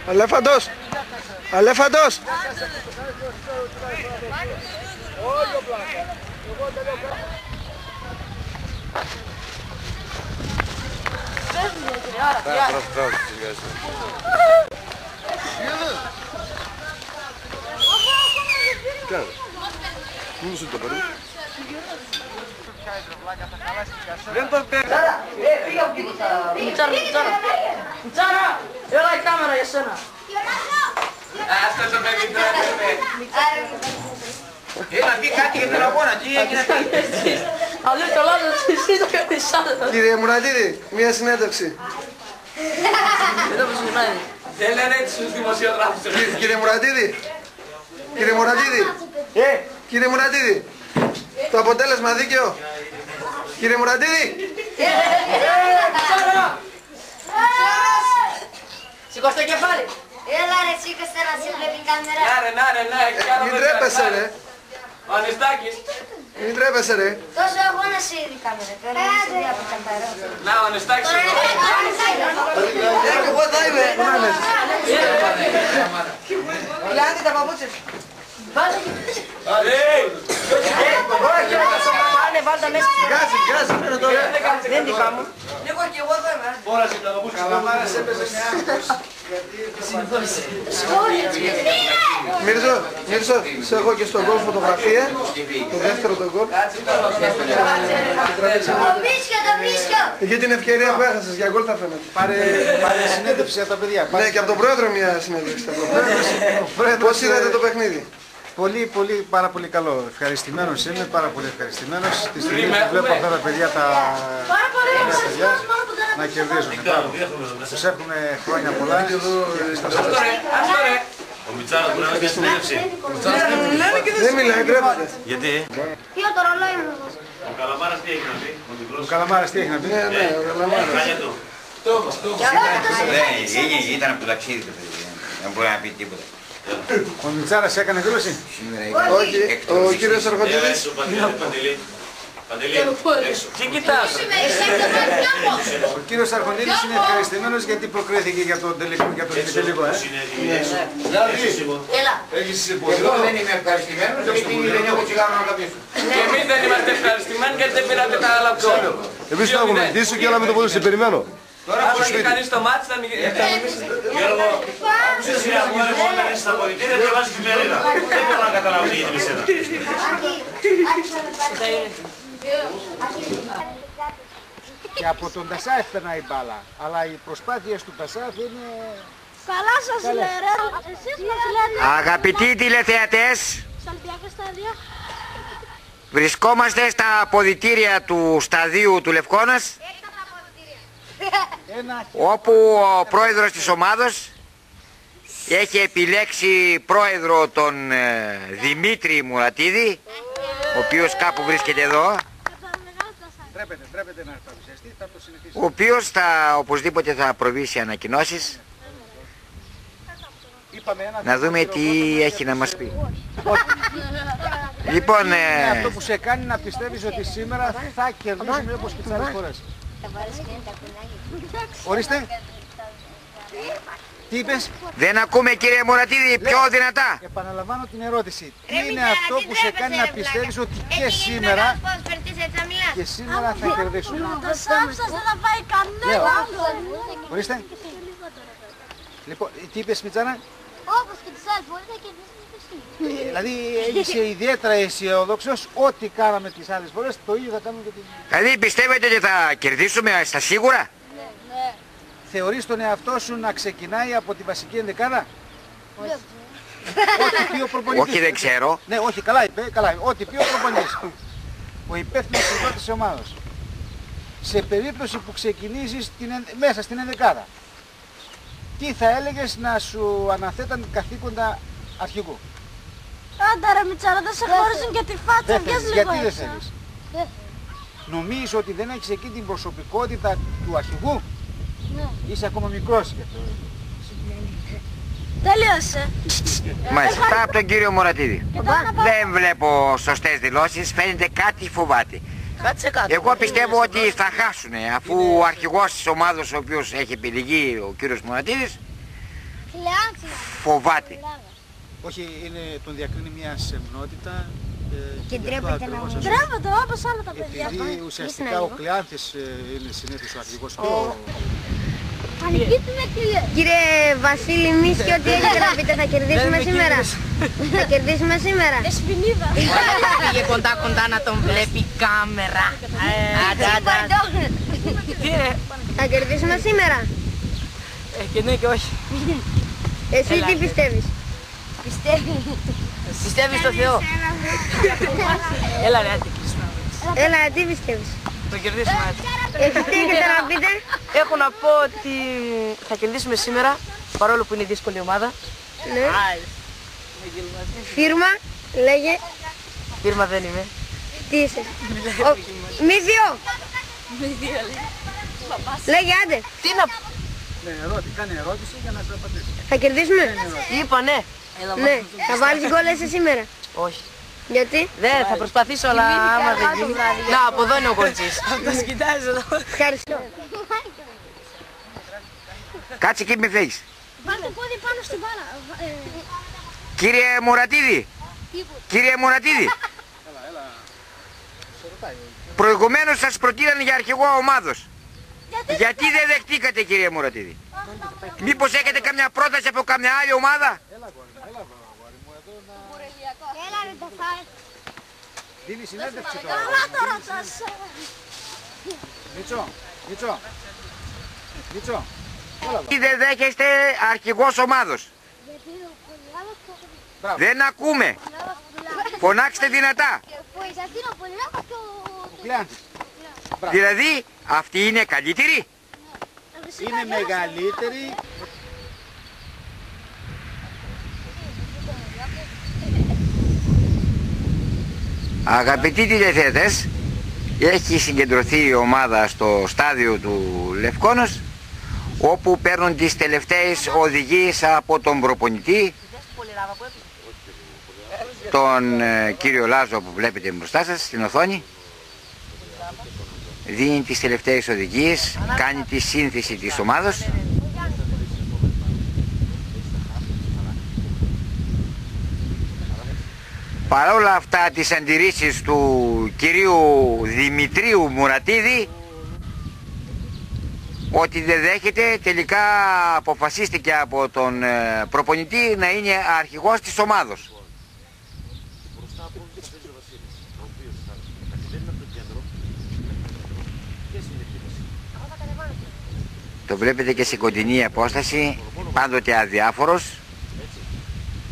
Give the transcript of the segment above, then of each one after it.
Αλέφαντος! Αλέφαντος! Πού σου το παίρνει? Δεν το παίρνει. Μιτσάρα, έλα η κάμερα για σένα. Αυτό το παιδί τρώνε. Έλα, πει κάτι για την αγώνα, τι έγινε αυτό. Αλλιώς το λάθος, εσύ το κάνεις άλλο. Κύριε Μουρατίδη, μία συνέντευξη. Εδώ που συγγνώμη. Δεν λένε έτσι στους δημοσιογράφους. Κύριε Μουρατίδη, κύριε Μουρατίδη, κύριε Μουρατίδη, το αποτέλεσμα δίκαιο. Κύριε Μουρατίδη. Σηκώστε κεφάλι. Έλα ρε σήκωσε να σε βλέπει η κάμερα. Μην τρέπεσαι ρε. Ο Ανεστάκης. Μην τρέπεσαι ρε. Τόσο αγώνας είδε η κάμερα. Τώρα είσαι διαποκαμπαρό. Να, ο Ανεστάκης. Εγώ θα είμαι. Λιάνει τα παπούτσια. Βάλε. Βάλε τα μέσα. Δεν δικά μου. Λίγο και εγώ θα είμαι. Όρασε τα παπούτσια. Καλαμάρας έπαιζε με άγχος. Μύρζο, σε έχω και στον γκολ φωτογραφία. Το δεύτερο τον γκολ. Το βρίσκω. Για την ευκαιρία που έχασες, για γκολ θα φαίνεται. Πάρε συνέντευξη από τα παιδιά. Ναι, και από τον πρόεδρο μια συνέντευξη. Πώς είδατε το παιχνίδι? Πάρα πολύ καλό. Ευχαριστημένος είμαι, πάρα πολύ ευχαριστημένος. Τη στιγμή που βλέπω αυτά τα παιδιά να κερδίζουν. Τους εύχομαι χρόνια πολλά. Ο Μιτσάρας μπορεί να κάνει συνέντευξη. Δεν μιλάει, τρέπεται. Γιατί? Ποιο το ρολόι μου. Ο Καλαμάρας τι έχει να πει? Ο Καλαμάρας τι έχει να πει? Ναι, ο Καλαμάρας. Χρόνια του. Ήταν από το ταξίδι το παιδί, δεν μπορεί να πει τίποτα. Ο Μιτσάρας έκανε δήλωση? Όχι, ο κύριος Αρχοντίδης. Παντελή, έξω. Τι κοιτάς? Ο κύριος Αρχοντίδης είναι ευχαριστημένος γιατί προκρίθηκε για τον τελικό. Έλα. Εγώ δεν είμαι ευχαριστημένος γιατί δεν έχω τσιγάρο να καπνίσω. Και εμείς δεν είμαστε ευχαριστημένοι γιατί δεν πήρατε τα άλλα ψώνια. Εμείς θα έχουμε ντύσου και όλα με το πόδι σε περιμένω. Αν είχε κανείς το μάτι θα νομίσεις. Γιώργο, άκουσες μια αγώνα μόνο να είσαι στα ποδητήρια και βάζεις εφημερίδα. Δεν μπορώ να καταλάβω τι γίνεται με σένα. Και από τον Τασάεφ περνάει η μπάλα. Αλλά οι προσπάθειες του Τασάεφ είναι... Καλά σας λέει ρε. Εσείς μας λέτε. Αγαπητοί τηλεθεατές, βρισκόμαστε στα αποδυτήρια του σταδίου του Λευκώνας, όπου ο πρόεδρος της ομάδος έχει επιλέξει πρόεδρο τον Δημήτρη Μουρατίδη, ο οποίος κάπου βρίσκεται εδώ, Τρέπεται να παρουσιαστεί, θα το συνηθίσει. ο οποίος οπωσδήποτε θα προβεί σε ανακοινώσεις, να δούμε τι έχει να μας πει. Λοιπόν, Είναι αυτό που σε κάνει να πιστεύεις ότι σήμερα θα κερδίσουμε όπως και τις άλλες φορές. Ορίστε. Τι είπες? δεν ακούμε κύριε Μουρατίδη, πιο δυνατά. Επαναλαμβάνω την ερώτηση. Τι είναι αυτό που σε κάνει να πιστεύεις ότι και σήμερα θα κερδίσουμε? Το σάψας δεν θα πάει κανένα. Ορίστε. Λοιπόν, τι είπες Μιτσάνα? Όπως και τις άλλες φορές θα κερδίσουμε. Δηλαδή είσαι ιδιαίτερα αισιοδόξος, ό,τι κάναμε τις άλλες φορές το ίδιο θα κάνουμε και την... Δηλαδή πιστεύετε ότι θα κερδίσουμε στα σίγουρα? Θεωρείς τον εαυτό σου να ξεκινάει από τη βασική ενδεκάδα? Ό,τι πει ο προπονητής. Όχι, δεν ξέρω. Ναι, όχι, καλά είπε, καλά είπε. Ό,τι πει ο προπονητής. Ο υπεύθυνος της ομάδας. Σε περίπτωση που ξεκινήσεις μέσα στην ενδεκάδα, τι θα έλεγες να σου αναθέταν καθήκοντα αρχηγού? Άντα ρε Μιτσάρα, δεν σε χώρισαν και τη φάτσα, βγες λίγο Γιατί δεν έξω. θέλεις? Νομίζεις ότι δεν έχεις εκεί την προσωπικότητα του αρχηγού? Ναι. Είσαι ακόμα μικρός γι' αυτό. Τελείωσε. Μάλιστα, από τον κύριο Μουρατίδη. Δεν βλέπω σωστές δηλώσεις, φαίνεται κάτι φοβάται. Κάτσε κάτω. Εγώ πιστεύω ότι θα χάσουν, αφού ο αρχηγός της ομάδας, ο οποίος έχει επιλεγεί, ο κύριος Μουρατίδης, φοβάται. Όχι, τον διακρίνει μια σεμνότητα Και ντρέπεται να μου. Ντρέπεται όπως όλα τα παιδιά. επειδή ουσιαστικά ο Κλεάνθης είναι συνήθως ο αρχηγός Κύριε Βασίλη Μίσκη, ό,τι έχετε να πείτε, θα κερδίσουμε σήμερα. Θα κερδίσουμε σήμερα. Εσπινίδα. Πήγε κοντά να τον βλέπει η κάμερα. Θα κερδίσουμε σήμερα. Και ναι και όχι. Εσύ τι πιστεύεις? Πιστεύεις στο Θεό. Έλα ρε Άττη. Έλα, τι πιστεύεις? Το κερδίσουμε Άττη. Εσείς τι έχετε να πείτε? Έχω να πω ότι θα κερδίσουμε σήμερα, παρόλο που είναι δύσκολη ομάδα. Ναι. Φίρμα, λέγε. Φίρμα δεν είμαι. Τι είσαι? Μύθιο. Λέγε, άντε. Τι να πω. Κάνει ερώτηση για να σε απαντήσει. Θα κερδίσουμε? Είπα ναι. Ναι. Θα βάλεις γκολ εσύ σήμερα? Όχι. Γιατί? Δεν, θα προσπαθήσω, αλλά άμα δεν γίνει. Να, από εδώ είναι ο κολτσής. Το σκητάζει εδώ. Ευχαριστώ. Κάτσε εκεί μη φύγεις. Βάλτε πόδι πάνω στην μπάλα. Κύριε Μουρατίδη, κύριε Μουρατίδη, προηγουμένως σας προτείναν για αρχηγό ομάδος. Γιατί δεν δεχτήκατε, κύριε Μουρατίδη? Μήπως έχετε καμιά πρόταση από καμιά άλλη ομάδα? Έλα ρε το φάει. Δίνει συνέντευξη τώρα. Καλά το ρωτάς. Μίτσο. Γιατί δεν δέχεστε αρχηγός ομάδος? Δεν ακούμε. Φωνάξτε δυνατά. Γιατί είναι ο Πολυράφος και Ο Κλεάνθης. Δηλαδή, αυτοί είναι καλύτεροι? Είναι μεγαλύτερη. Αγαπητοί τηλεθεατές, έχει συγκεντρωθεί η ομάδα στο στάδιο του Λευκόνος, όπου παίρνουν τις τελευταίες οδηγίες από τον προπονητή, τον κύριο Λάζο που βλέπετε μπροστά σας στην οθόνη. Δίνει τις τελευταίες οδηγίες, κάνει τη σύνθεση της ομάδος. Παρά όλα αυτά τις αντιρρήσεις του κυρίου Δημητρίου Μουρατίδη, ότι δεν δέχεται, τελικά αποφασίστηκε από τον προπονητή να είναι αρχηγός της ομάδος. Το βλέπετε και σε κοντινή απόσταση, πάντοτε αδιάφορος,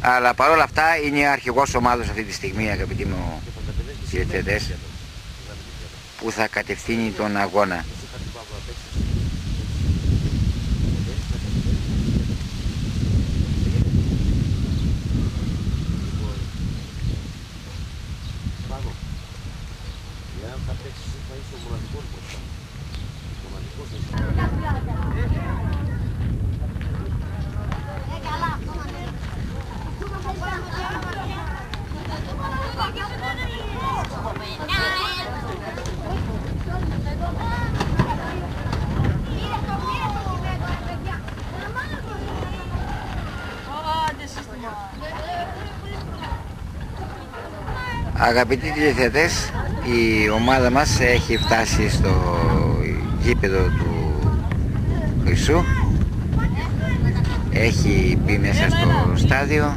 αλλά παρόλα αυτά είναι αρχηγός ομάδος αυτή τη στιγμή, αγαπητοί μου τηλεθεατές, που θα κατευθύνει τον αγώνα. Αγαπητοί τηλεθεατές, η ομάδα μας έχει φτάσει στο γήπεδο του Χρυσού. Έχει μπει μέσα στο στάδιο.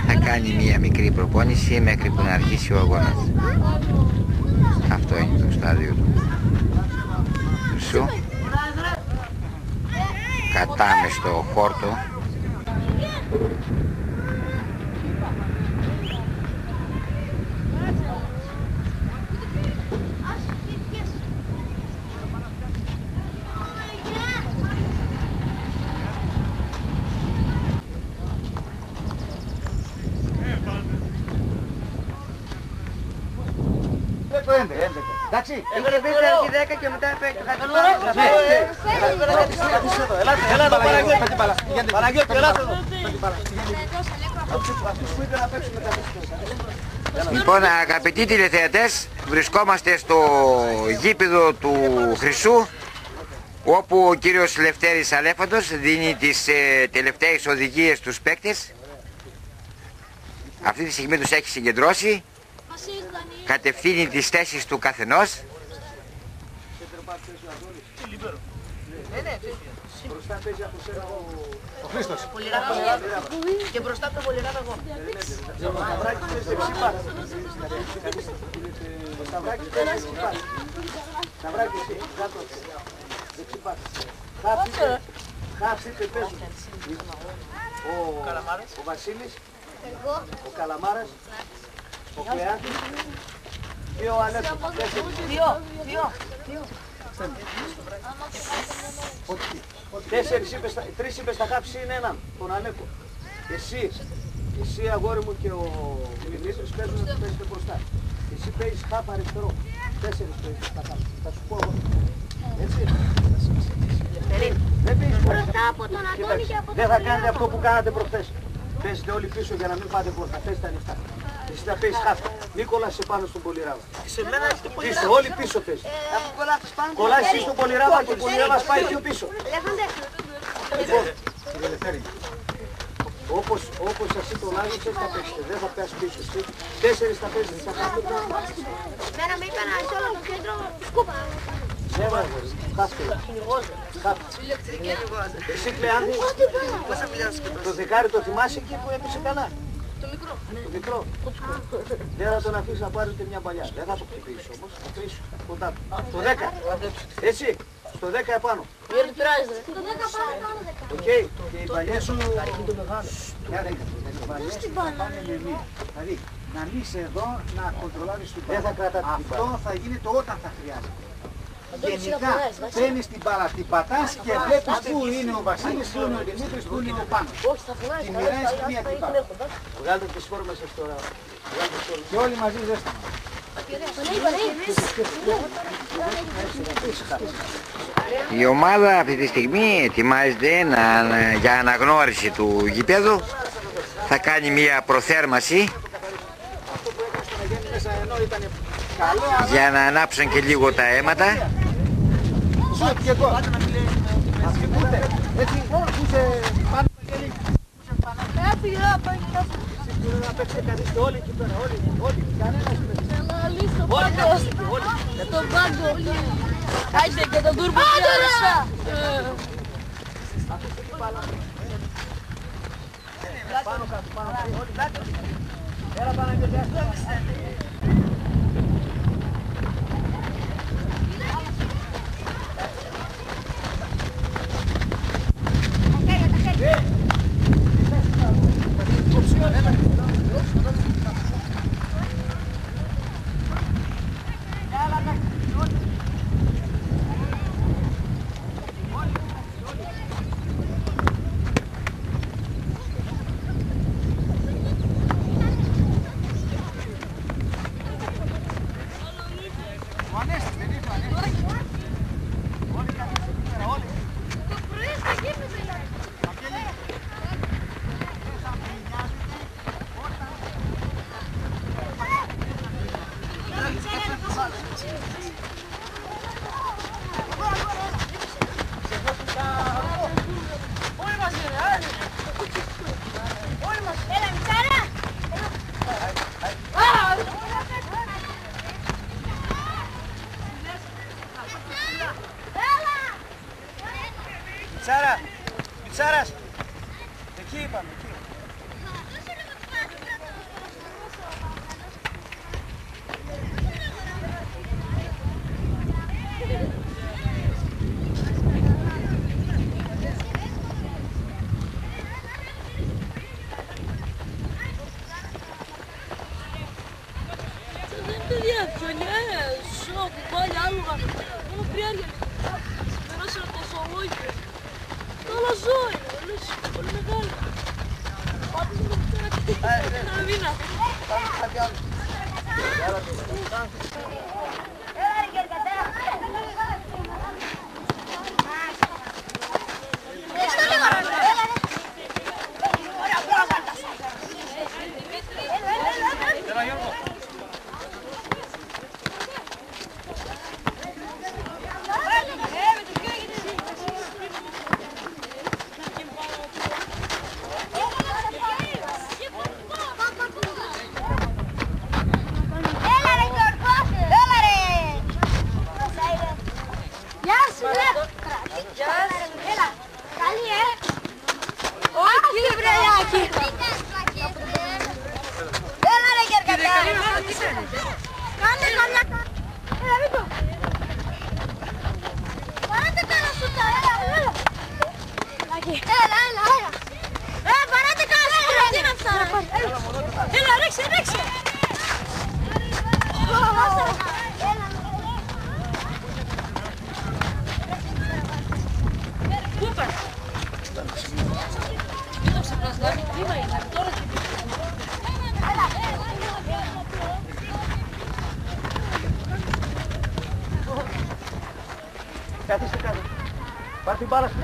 Θα κάνει μία μικρή προπόνηση μέχρι που να αρχίσει ο αγώνας. Αυτό είναι το στάδιο του Χρυσού. Κατάμε στο χόρτο. Εντάξει. Έχω να πεις αρχή 10 και μετά θα την πάρω. Λοιπόν, αγαπητοί τηλεθεατές, βρισκόμαστε στο γήπεδο του Χρυσού. όπου ο κύριος Λευτέρης Αλέφαντος δίνει τις τελευταίες οδηγίες στους παίκτες. Αυτή τη στιγμή τους έχει συγκεντρώσει, κατευθύνει τις θέσεις του καθενός. Μπροστά παίζει από σένα ο Χρήστος. Και μπροστά από το Πολυράβα εγώ. Σταυράκης παίζει δεξιπάς. Σταυράκης παίζει δεξιπάς. Σταυράκης εσύ, κάτω. Δεξιπάς. Χάψη και παίζουν. Ο Βασίλης, ο Καλαμάρας, ο Κλεάτης και ο Αλέφος. Τρεις είπες θα κάψει είναι έναν, τον Αλέκο. Εσύ αγόρι μου και ο Μιλήτρης παίζετε μπροστά. Εσύ παίζεις χάπα αριστερό. 4 παίζεις θα κάψει. Θα σου πω εγώ. Έτσι. Δεν παίζεις μπροστά από τον Αντώνη και από τον. Δεν θα κάνετε αυτό που κάνατε προχθές. Παίζετε όλοι πίσω για να μην πάτε μπροστά. Παίζετε ανοιχτά. Εσύ θα παίζεις χάπα. Μην κολλάσαι πάνω στον Πολυράβα. Σε μένα έχετε πίσω, όλοι πίσω παίζεις. Κολλάς εσύ στον Πολυράβα και ο Πολυράβας πάει πιο πίσω. Κύριε Λευτέρη, όπως εσύ το λάβεις, έτσι θα παίξετε, δεν θα πέσεις πίσω. 4 θα παίζεις, θα κάνεις. Μένα με είπα να είσαι όλο το κέντρο σκούπα. Εσύ Κλεάνθη, το δεκάρι το θυμάσαι εκεί που έπεσε καλά. Το μικρό. Δεν θα τον αφήσεις να πάρει ούτε μια παλιά. Δεν θα το χτυπήσεις όμως, θα πεις κοντά του. Στο 10, έτσι, στο 10 επάνω. Στο 10 πάνω κάνω 10. Οκ, και οι παλιές σου... Μια 10, οι παλιές σου θα πάνε με μία. Δηλαδή, να μην είσαι εδώ, να κοντρολάρεις την μπάλα. Αυτό θα γίνεται όταν θα χρειάζεται. Γενικά, παίρνεις την μπάλα, την πατάς και βλέπεις πού είναι ο Βασίλης, πού είναι ο Δημήτρης, πού είναι ο Πάνος. Τη μοιράζεις μία την μπάλα. Βγάλτε τις φόρμες σας τώρα. Και όλοι μαζί ζέσταμα. Η ομάδα αυτή τη στιγμή ετοιμάζεται για αναγνώριση του γηπέδου. Θα κάνει μια προθέρμαση για να ανάψουν και λίγο τα αίματα. Σουτ και εγώ. Αυτοί που είναι, έτσι, που είσαι πάνω και λίγο. Να παίξετε κανείς και όλοι εκεί πέρα, όλοι, κανένας παίξει. Όλοι. Στον πάγκο. Άιστε και τον τούρμπο πια. Πάνω κάτω, όλοι κάτω. Έλα πάνω και πιάστε. Μιτσάρας, εκεί είπαμε, εκεί. Δεν είναι διαφωνιές, όπου πάλι άλογα, μόνο πριάρια. Περάσανε τόσο λόγια. Καλά ζώη, πολύ μεγάλη. Πάντως με το πέρα να μήνα. Ρίξε, ρίξε. Πού είπα. Μην το ξεπρασδάμε, κρίμα είναι. Τώρα και Κάθισε κάτω. Πάρ' την μπάλα σου.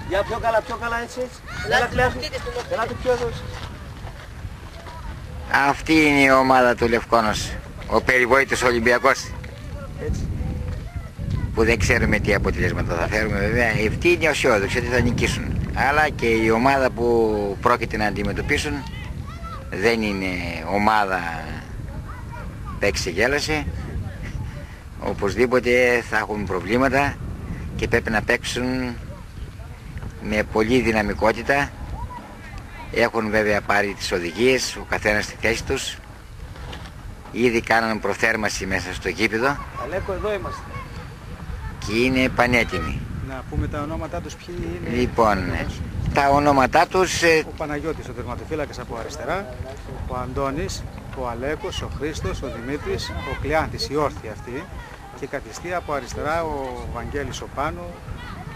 Για πιο καλά έτσι. Έλα κλάσου. Έλα του πιο εδώ. Αυτή είναι η ομάδα του Λευκόνος, ο περιβόητος Ολυμπιακός. Έτσι. Που δεν ξέρουμε τι αποτελέσματα θα φέρουμε βέβαια. Αυτοί είναι αισιόδοξοι ότι θα νικήσουν. Αλλά και η ομάδα που πρόκειται να αντιμετωπίσουν δεν είναι ομάδα παίξει γέλασε. Οπωσδήποτε θα έχουν προβλήματα και πρέπει να παίξουν με πολλή δυναμικότητα. Έχουν βέβαια πάρει τις οδηγίες, ο καθένας στη θέση τους. Ήδη κάναν προθέρμαση μέσα στο γήπεδο. Αλέκο, εδώ είμαστε. Και είναι πανέτοιμοι. Να πούμε τα ονόματά τους ποιοι είναι. Λοιπόν, τα ονόματά τους... Ο Παναγιώτης, ο τερματοφύλακας από αριστερά, ο Αντώνης, ο Αλέκος, ο Χρήστος, ο Δημήτρης, ο Κλειάντης, η όρθια αυτή, και καθιστή από αριστερά ο Βαγγέλης ο Πάνου,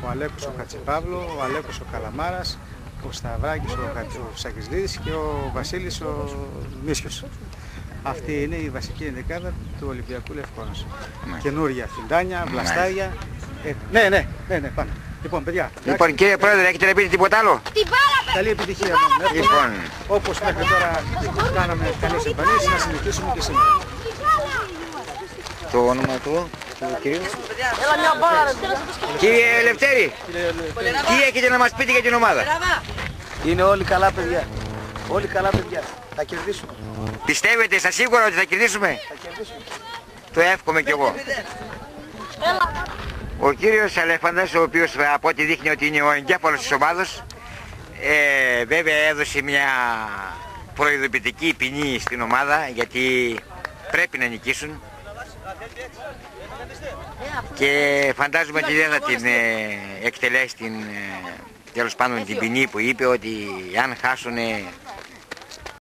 ο Αλέκος ο Κατσιπαύλο, ο Αλέκος ο Καλαμάρας, ο Σταυράκης ο Σακισλίδης και ο Βασίλης ο Μίσιος. Αυτή είναι η βασική ενδεκάδα του Ολυμπιακού Λευκόνος. Καινούρια φιντάνια, βλαστάρια. Ναι, πάμε. Λοιπόν, παιδιά. Λοιπόν, κύριε Πρόεδρε, έχετε να πείτε τίποτα άλλο? Καλή επιτυχία μόνο. Λοιπόν, όπως μέχρι τώρα κάναμε καλές εμφανίσεις, να συνεχίσουμε και σήμερα. Το όνομα του κυρίου. Έλα μια μπάρα. Κύριε Λευτέρη, τι έχετε να μας πείτε για την ομάδα? Είναι όλοι καλά παιδιά. Όλοι καλά παιδιά. Θα κερδίσουμε. Πιστεύετε στα σίγουρα ότι θα κερδίσουμε? Θα κερδίσουμε. Το εύχομαι κι εγώ. Ο κύριος Αλέφαντας, ο οποίος από ό,τι δείχνει ότι είναι ο εγκέφαλος της ομάδος, βέβαια έδωσε μια προειδοποιητική ποινή στην ομάδα, γιατί πρέπει να νικήσουν και φαντάζομαι ότι δεν θα την εκτελέσει τέλος πάντων την ποινή που είπε, ότι αν χάσουν